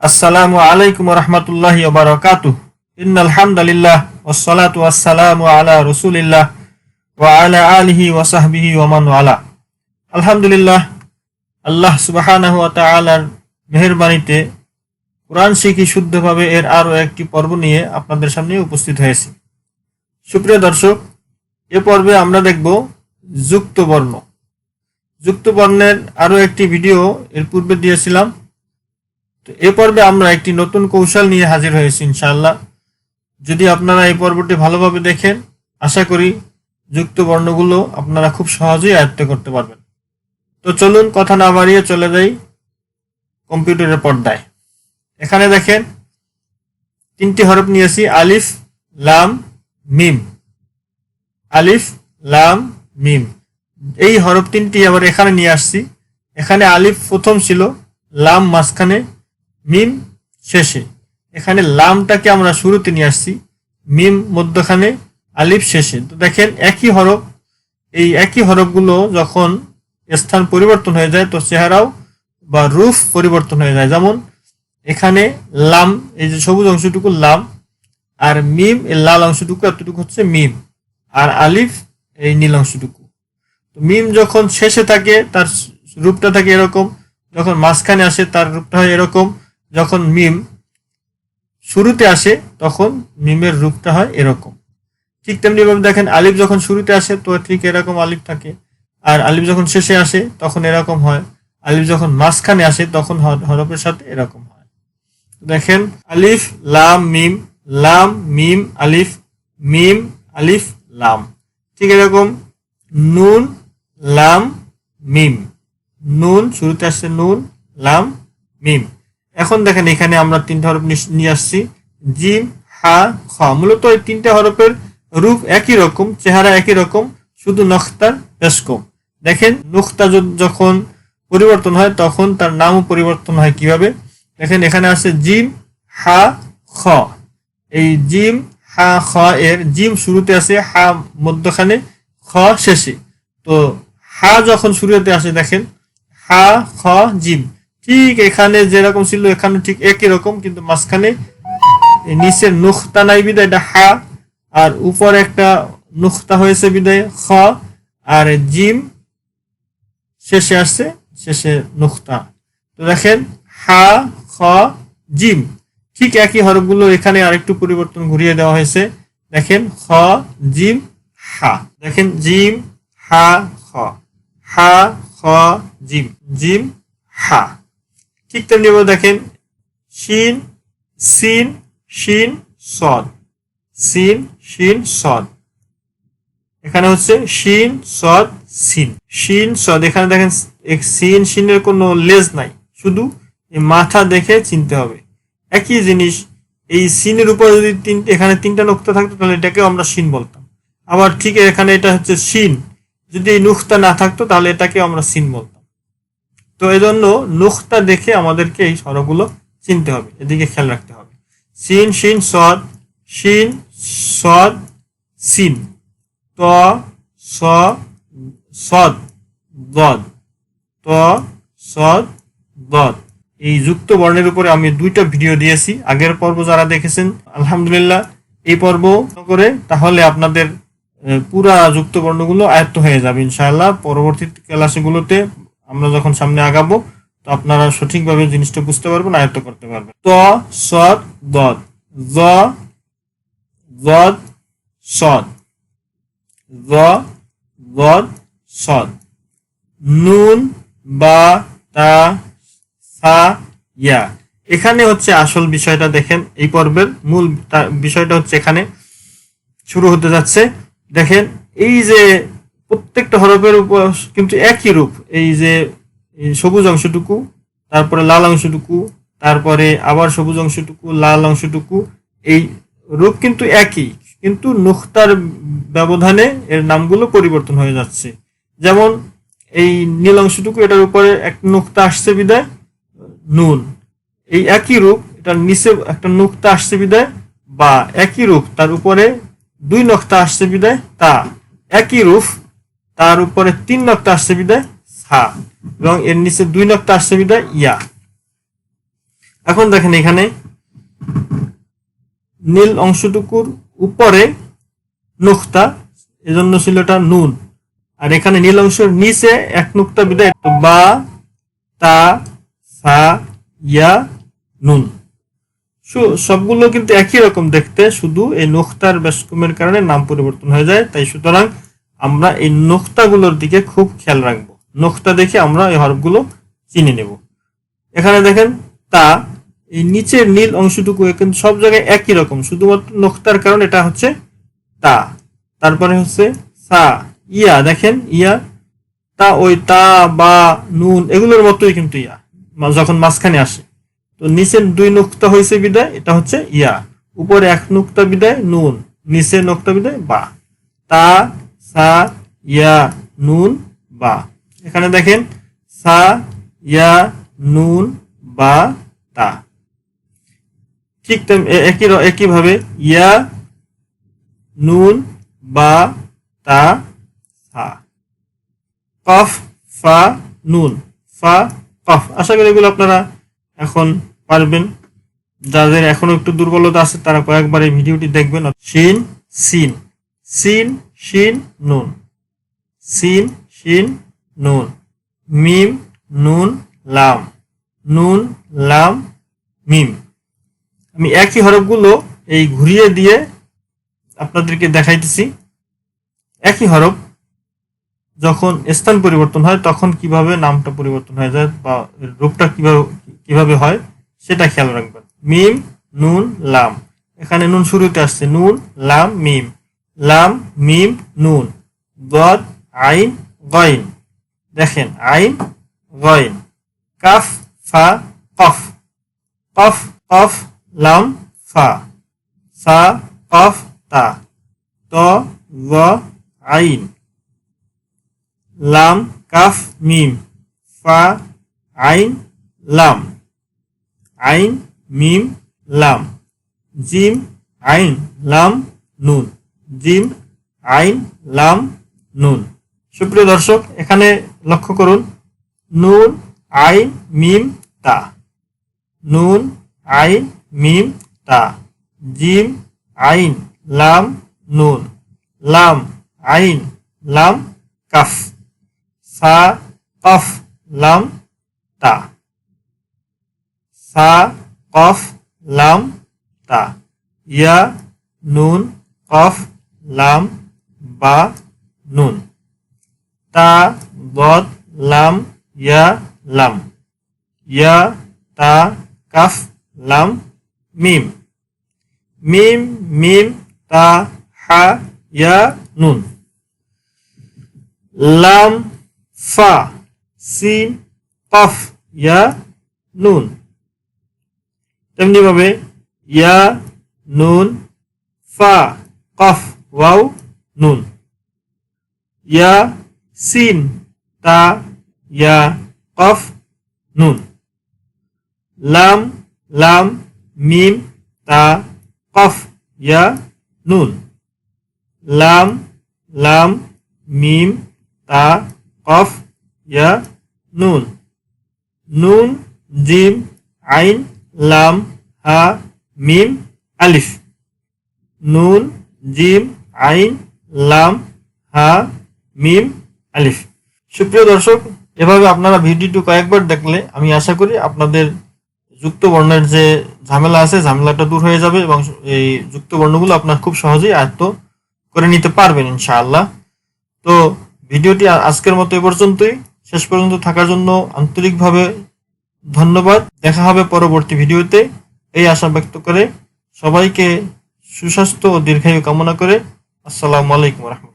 আসসালামু আলাইকুম রহমতুল্লাহি ওয়া বারাকাতুহু। ইন্নাল হামদালিল্লাহ ওয়াসসালাতু ওয়াসসালামু আলা রাসূলিল্লাহ ওয়া আলা আলিহি ওয়া সাহবিহি ওয়া মান ওয়ালা। আলহামদুলিল্লাহ, আল্লাহ সুবহানাহু ওয়া তাআলার মেহেরবানিতে কোরআন শিখি শুদ্ধভাবে এর আরও একটি পর্ব নিয়ে আপনাদের সামনে উপস্থিত হয়েছি। সুপ্রিয় দর্শক, এ পর্বে আমরা দেখব যুক্ত বর্ণ। যুক্ত বর্ণের আরও একটি ভিডিও এর পূর্বে দিয়েছিলাম। তো এ পর্বে আমরা একটি নতুন কৌশল নিয়ে হাজির হয়েছি ইনশাআল্লাহ। যদি আপনারা এই পর্বটি ভালোভাবে দেখেন, আশা করি যুক্ত বর্ণগুলো আপনারা খুব সহজেই আয়ত্ত করতে পারবেন। তো চলুন কথা না বাড়িয়ে চলে যাই কম্পিউটারের পর্দায়। এখানে দেখেন তিনটি হরফ নিয়েছি, আলিফ, লাম, মিম। আলিফ, লাম, মিম, এই হরফ তিনটি আবার এখানে নিয়ে আসছি। এখানে আলিফ প্রথম ছিল, লাম মাঝখানে, মিম শেষে। এখানে লামটাকে আমরা শুরুতে নিয়ে আসছি, মিম মধ্যখানে, আলিফ শেষে। তো দেখেন একই হরফ, এই একই হরফগুলো যখন স্থান পরিবর্তন হয়ে যায় তো চেহারাও বা রূপ পরিবর্তন হয়ে যায়। যেমন এখানে লাম, এই যে সবুজ অংশটুকু লাম, আর মিম এই লাল অংশটুকু এতটুকু হচ্ছে মিম, আর আলিফ এই নীল অংশটুকু। তো মিম যখন শেষে থাকে তার রূপটা থাকে এরকম, যখন মাঝখানে আসে তার রূপটা হয় এরকম, যখন মিম শুরুতে আসে তখন মিমের রূপটা হয় এরকম। ঠিক তেমনি ভাবে দেখেন আলিফ যখন শুরুতে আসে তো ঠিক এরকম আলিফ থাকে, আর আলিফ যখন শেষে আসে তখন এরকম হয়, আলিফ যখন মাঝখানে আসে তখন হরফের সাথে এরকম হয়। দেখেন আলিফ, লাম, মিম, লাম, মিম, আলিফ, মিম, আলিফ, লাম। ঠিক এরকম নুন, লাম, মিম, নুন শুরুতে আসছে, নুন, লাম, মিম। এখন দেখেন এখানে আমরা তিনটা হরফ নিয়ে আসছি, জিম, হা, খ। মূলত এই তিনটা হরফের রূপ একই রকম, চেহারা একই রকম, শুধু নখতার বেশ কম। দেখেন নুক্তা যখন পরিবর্তন হয় তখন তার নামও পরিবর্তন হয় কিভাবে। দেখেন এখানে আছে জিম, হা, খ। এই জিম, হা, খ এর জিম শুরুতে আছে, হা মধ্যখানে, খ শেষে। তো হা যখন শুরুতে আসে দেখেন হা, খ, জিম, ঠিক এখানে যেরকম ছিল এখানে ঠিক একই রকম, কিন্তু মাঝখানে নিচের নুক্তা নাই বিদায় এটা হা, আর উপরে একটা নুক্তা হয়েছে বিদায় খ, আর জিম শেষে আসছে, শেষে নুক্তা। তো দেখেন হা, খ, জিম, ঠিক একই হরফগুলো এখানে আরেকটু পরিবর্তন ঘুরিয়ে দেওয়া হয়েছে। দেখেন খ, জিম, হা। দেখেন জিম, হা, খ, হা, খ, জিম, জিম, হা। ঠিক তেমনি দেখেন শিন, সিন, শিন, সদ, সিন, শিন, সদ। এখানে হচ্ছে শিন, সদ, সিন, শিন, সদ। এখানে দেখেন সিন, শিনের কোনো লেজ নাই, শুধু মাথা দেখে চিনতে হবে। একই জিনিস, এই সিনের উপর যদি এখানে তিনটা নুক্তা থাকতো তাহলে এটাকেও আমরা শিন বলতাম। আবার ঠিক এখানে এটা হচ্ছে শিন, যদি এই নুক্তা না থাকতো তাহলে এটাকে আমরা সিন বলতাম। তো এই জন্য নুক্তা দেখে আমাদেরকে এই স্বরগুলো চিনতে হবে, এদিকে খেয়াল রাখতে হবে। সিন, শিন, সদ, শিন, সদ, সিন, ত, স, সদ, দদ, ত, সদ, দদ। এই যুক্ত বর্ণের উপরে আমি দুইটা ভিডিও দিয়েছি, আগের পর্ব যারা দেখেছেন আলহামদুলিল্লাহ এই পর্ব করে তাহলে আপনাদের পুরা যুক্ত বর্ণগুলো আয়ত্ত হয়ে যাবে ইনশাআল্লাহ। পরবর্তী ক্লাসগুলোতে আমরা যখন সামনে আগাবো তো আপনারা সঠিকভাবে জিনিসটা বুঝতে পারবেন, আয়ত্ত করতে পারবেন। ত, সদ, দদ, জ, দদ, সদ, জ, দদ, সদ, নুন, বা, তা, সা, ইয়া। এখানে হচ্ছে আসল বিষয়টা। দেখেন এই পর্বের মূল বিষয়টা হচ্ছে এখানে শুরু হতে যাচ্ছে। দেখেন এই যে প্রত্যেকটা হরফের উপর কিন্তু একই রূপ, এই যে সবুজ অংশটুকু, তারপরে লাল অংশটুকু, তারপরে আবার সবুজ অংশটুকু, লাল অংশটুকু, এই রূপ কিন্তু একই, কিন্তু নুক্তার ব্যবধানে এর নামগুলো পরিবর্তন হয়ে যাচ্ছে। যেমন এই নীল অংশটুকু, এটার উপরে এক নুক্তা আসছে বিদায় নুন, এই একই রূপ, এটার নিচে একটা নুক্তা আসছে বিদায় বা, একই রূপ তার উপরে দুই নক্তা আসছে বিদায় তা, একই রূপ তার উপরে তিন নক্তা আসছে বিদায় সা, এবং এর নিচে দুই নক্তা আসছে বিদায় ইয়া। এখন দেখেন এখানে নীল অংশটুকুর উপরে নুক্তা, এজন্য ছিল এটা নুন, আর এখানে নীল অংশের নিচে এক নুক্তা বিদায় বা তা সা ইয়া নুন। সবগুলো কিন্তু একই রকম দেখতে, শুধু এই নুক্তার বেশকমের কারণে নাম পরিবর্তন হয়ে যায়। তাই সুতরাং আমরা এই নুক্তাগুলোর দিকে খুব খেয়াল রাখবো, নুক্তা দেখে আমরা এই হরফগুলো চিনে নেব। এখানে দেখেন তা, এই নিচের নীল অংশটুকু কিন্তু সব জায়গায় একই রকম, শুধুমাত্র নুক্তার কারণে এটা হচ্ছে তা। তারপরে হচ্ছে সা ইয়া, দেখেন ইয়া তা, ওই তা বা নুন এগুলোর মতোই কিন্তু ইয়া যখন মাঝখানে আসে, তো নিচের দুই নুক্তা হয়েছে বিদায় এটা হচ্ছে ইয়া, উপরে এক নুক্তা বিদায় নুন, নিচে নুক্তা বিদায় বা। তা সা ইয়া নুন বা। এখানে দেখেন সা ইয়া নুন বা তা। ঠিক একইভাবে ইয়া নুন বা তা সা। কফ ফা নুন ফা কফ। আশা করি এগুলো আপনারা এখন পারবেন। যাদের এখনো একটু দুর্বলতা আছে তারা কয়েকবার এই ভিডিওটি দেখবেন। শিন সিন, সিন শিন নুন, সিন শিন নুন। মিম নুন লাম, নুন লাম মিম। আমি একই হরফগুলো এই ঘুরিয়ে দিয়ে আপনাদেরকে দেখাইতেছি। একই হরফ যখন স্থান পরিবর্তন হয় তখন কিভাবে নামটা পরিবর্তন হয়ে যায় বা রূপটা কিভাবে হয় সেটা খেয়াল রাখবেন। মিম নুন লাম, এখানে নুন শুরুতে আসছে, নুন লাম মিম, লাম মিম নুন, গদ আইন গইন, দেখেন আইন গইন। কাফ ফা কফ, কফ কফ লাম ফা, সা কফ তা, ত গ আইন, লাম কাফ মিম, ফা আইন লাম, আইন মিম লাম, জিম আইন লাম নুন, জিম আইন লাম নুন। সুপ্রিয় দর্শক, এখানে লক্ষ্য করুন, নুন আইন মিম তা, নুন আইন মিম তা, জিম আইন লাম নুন, লাম আইন লাম কাফ, সা কফ লাম তা, সা কফ লাম তা, ইয়া নুন কফ লাম বা নুন, তা গদ লাম ইয়া লাম, ইয়া তা কাফ লাম মিম, মিম মিম তা হা ইয়া নুন, লাম ফা সিন কফ ইয়া নুন। তেমনি ভাবে ইয়া নুন ফা কফ ওয়াও নুন, ইয়া সিন তা ইয়া কফ নুন, লাম লাম মিম তা কফ ইয়া নুন, লাম লাম মিম তা কফ ইয়া নুন, নুন জিম আইন লাম হা মিম আলিফ, নুন জিম আইন লাম হা মিম আলিফ। সুপ্রিয় দর্শক, এভাবে আপনারা ভিডিওটি কয়েকবার দেখলে আমি আশা করি আপনাদের যুক্ত বর্ণের যে ঝামেলা আছে ঝামেলাটা দূর হয়ে যাবে এবং এই যুক্ত বর্ণগুলো আপনার খুব সহজেই আয়ত্ত করে নিতে পারবেন ইনশাআল্লাহ। তো ভিডিওটি আজকের মতো এ পর্যন্তই। শেষ পর্যন্ত থাকার জন্য আন্তরিকভাবে ধন্যবাদ। দেখা হবে পরবর্তী ভিডিওতে, এই আশা ব্যক্ত করে সবাইকে সুস্বাস্থ্য ও দীর্ঘায়ু কামনা করে আসসালামু আলাইকুম ওয়া রাহমাতুল্লাহ।